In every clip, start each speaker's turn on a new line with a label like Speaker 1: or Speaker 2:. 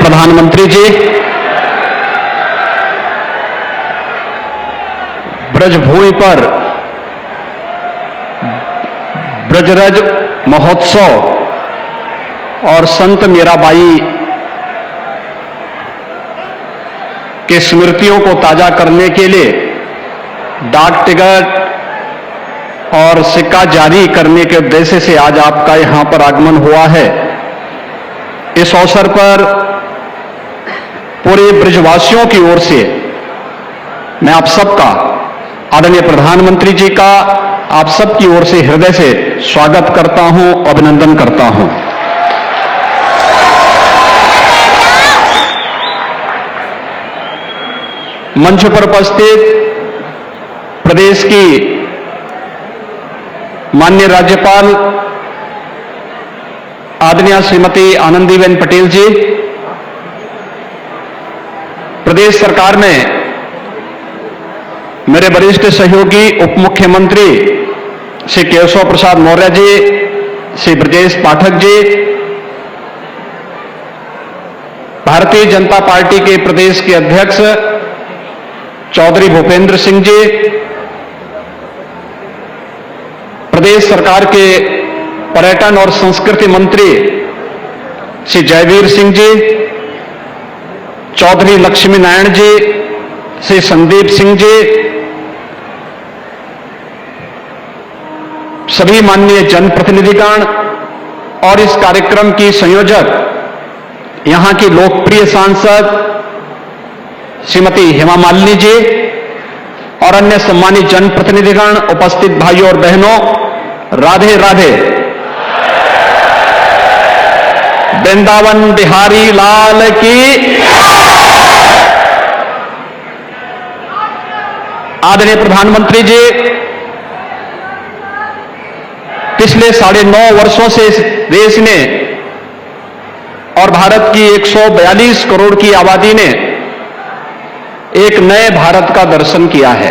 Speaker 1: प्रधानमंत्री जी, ब्रजभूमि पर ब्रजरज महोत्सव और संत मीराबाई के स्मृतियों को ताजा करने के लिए डाक टिकट और सिक्का जारी करने के उद्देश्य से आज आपका यहां पर आगमन हुआ है। इस अवसर पर पूरे ब्रजवासियों की ओर से मैं आप सबका, आदरणीय प्रधानमंत्री जी का आप सबकी ओर से हृदय से स्वागत करता हूं, अभिनंदन करता हूं। मंच पर उपस्थित प्रदेश की माननीय राज्यपाल आदरणीय श्रीमती आनंदीबेन पटेल जी, प्रदेश सरकार में मेरे वरिष्ठ सहयोगी उप मुख्यमंत्री श्री केशव प्रसाद मौर्य जी, श्री ब्रजेश पाठक जी, भारतीय जनता पार्टी के प्रदेश के अध्यक्ष चौधरी भूपेंद्र सिंह जी, प्रदेश सरकार के पर्यटन और संस्कृति मंत्री श्री जयवीर सिंह जी, चौधरी लक्ष्मी नारायण जी, श्री संदीप सिंह जी, सभी माननीय जनप्रतिनिधिगण और इस कार्यक्रम की संयोजक यहां की लोकप्रिय सांसद श्रीमती हेमा मालिनी जी और अन्य सम्मानित जनप्रतिनिधिगण, उपस्थित भाइयों और बहनों, राधे राधे। वृंदावन बिहारी लाल की। आदरणीय प्रधानमंत्री जी, पिछले 9.5 वर्षों से इस देश ने और भारत की 142 करोड़ की आबादी ने एक नए भारत का दर्शन किया है।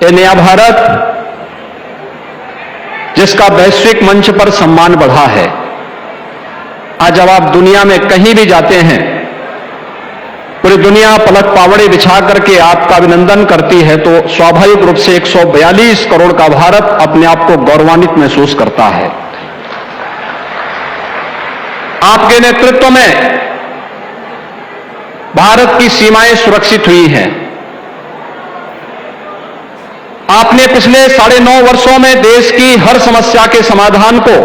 Speaker 1: ये नया भारत जिसका वैश्विक मंच पर सम्मान बढ़ा है। आज जब आप दुनिया में कहीं भी जाते हैं, पूरी दुनिया पलक पावड़े बिछा करके आपका अभिनंदन करती है, तो स्वाभाविक रूप से 142 करोड़ का भारत अपने आप को गौरवान्वित महसूस करता है। आपके नेतृत्व में भारत की सीमाएं सुरक्षित हुई हैं। आपने पिछले 9.5 वर्षों में देश की हर समस्या के समाधान को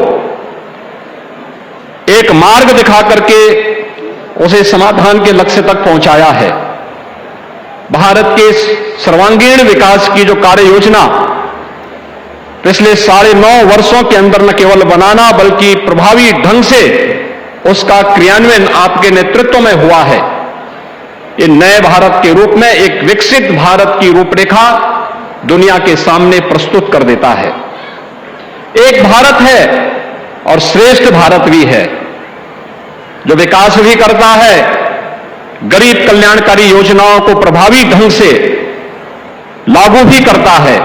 Speaker 1: एक मार्ग दिखा करके उसे समाधान के लक्ष्य तक पहुंचाया है। भारत के सर्वांगीण विकास की जो कार्य योजना पिछले 9.5 वर्षों के अंदर न केवल बनाना बल्कि प्रभावी ढंग से उसका क्रियान्वयन आपके नेतृत्व में हुआ है। ये नए भारत के रूप में एक विकसित भारत की रूपरेखा दुनिया के सामने प्रस्तुत कर देता है। एक भारत है और श्रेष्ठ भारत भी है, जो विकास भी करता है, गरीब कल्याणकारी योजनाओं को प्रभावी ढंग से लागू भी करता है।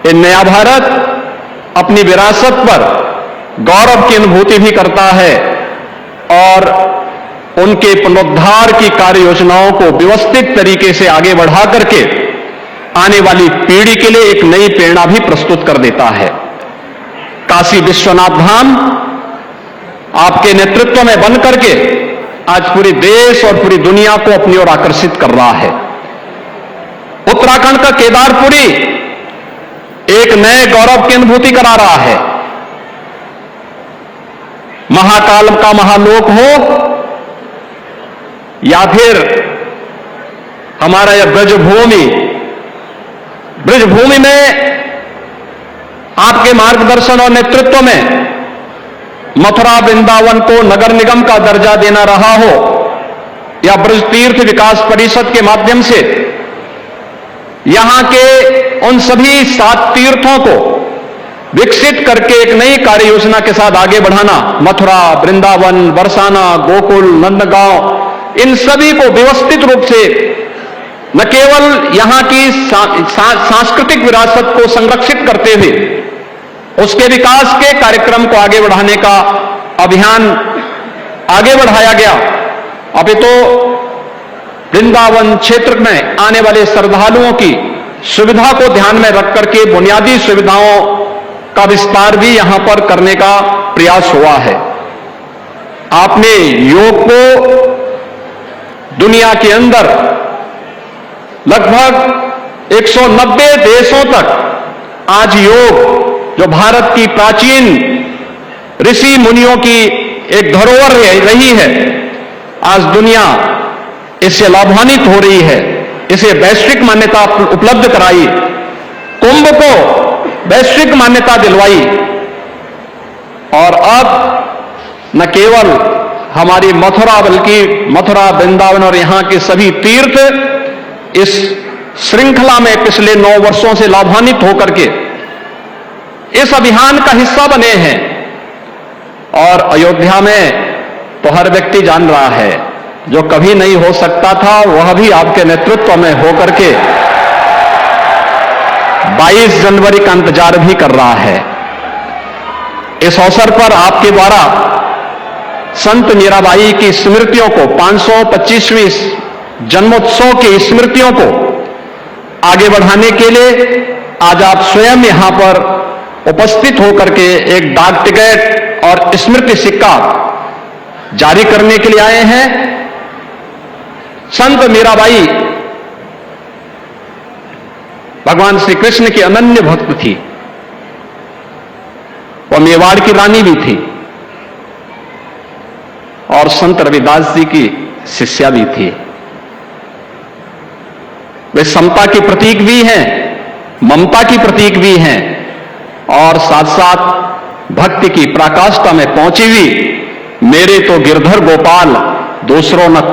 Speaker 1: ये नया भारत अपनी विरासत पर गौरव की अनुभूति भी करता है और उनके पुनरुद्धार की कार्य योजनाओं को व्यवस्थित तरीके से आगे बढ़ा करके आने वाली पीढ़ी के लिए एक नई प्रेरणा भी प्रस्तुत कर देता है। काशी विश्वनाथ धाम आपके नेतृत्व में बन करके आज पूरे देश और पूरी दुनिया को अपनी ओर आकर्षित कर रहा है। उत्तराखंड का केदारपुरी एक नए गौरव की अनुभूति करा रहा है। महाकाल का महालोक हो या फिर हमारा यह ब्रजभूमि में आपके मार्गदर्शन और नेतृत्व में मथुरा वृंदावन को नगर निगम का दर्जा देना रहा हो या ब्रज तीर्थ विकास परिषद के माध्यम से यहां के उन सभी 7 तीर्थों को विकसित करके एक नई कार्य योजना के साथ आगे बढ़ाना, मथुरा, वृंदावन, बरसाना, गोकुल, नंदगांव, इन सभी को व्यवस्थित रूप से न केवल यहां की सांस्कृतिक विरासत को संरक्षित करते हुए उसके विकास के कार्यक्रम को आगे बढ़ाने का अभियान आगे बढ़ाया गया। अभी तो वृंदावन क्षेत्र में आने वाले श्रद्धालुओं की सुविधा को ध्यान में रख करके बुनियादी सुविधाओं का विस्तार भी यहां पर करने का प्रयास हुआ है। आपने योग को दुनिया के अंदर लगभग 190 देशों तक आज योग जो भारत की प्राचीन ऋषि मुनियों की एक धरोहर रही है, आज दुनिया इससे लाभान्वित हो रही है, इसे वैश्विक मान्यता उपलब्ध कराई, कुंभ को वैश्विक मान्यता दिलवाई। और अब न केवल हमारी मथुरा बल्कि मथुरा, वृंदावन और यहां के सभी तीर्थ इस श्रृंखला में पिछले 9 वर्षों से लाभान्वित होकर के इस अभियान का हिस्सा बने हैं। और अयोध्या में तो हर व्यक्ति जान रहा है, जो कभी नहीं हो सकता था वह भी आपके नेतृत्व में होकर के 22 जनवरी का इंतजार भी कर रहा है। इस अवसर पर आपके द्वारा संत मीराबाई की स्मृतियों को 525वीं जन्मोत्सव की स्मृतियों को आगे बढ़ाने के लिए आज आप स्वयं यहां पर उपस्थित होकर के एक डाक टिकट और स्मृति सिक्का जारी करने के लिए आए हैं। संत मीराबाई भगवान श्री कृष्ण की अनन्य भक्त थी, वह मेवाड़ की रानी भी थी और संत रविदास जी की शिष्या भी थी। वे समता की प्रतीक भी हैं, ममता की प्रतीक भी हैं और साथ साथ भक्ति की पराकाष्ठा में पहुंची हुई मेरे तो गिरधर गोपाल दूसरों न को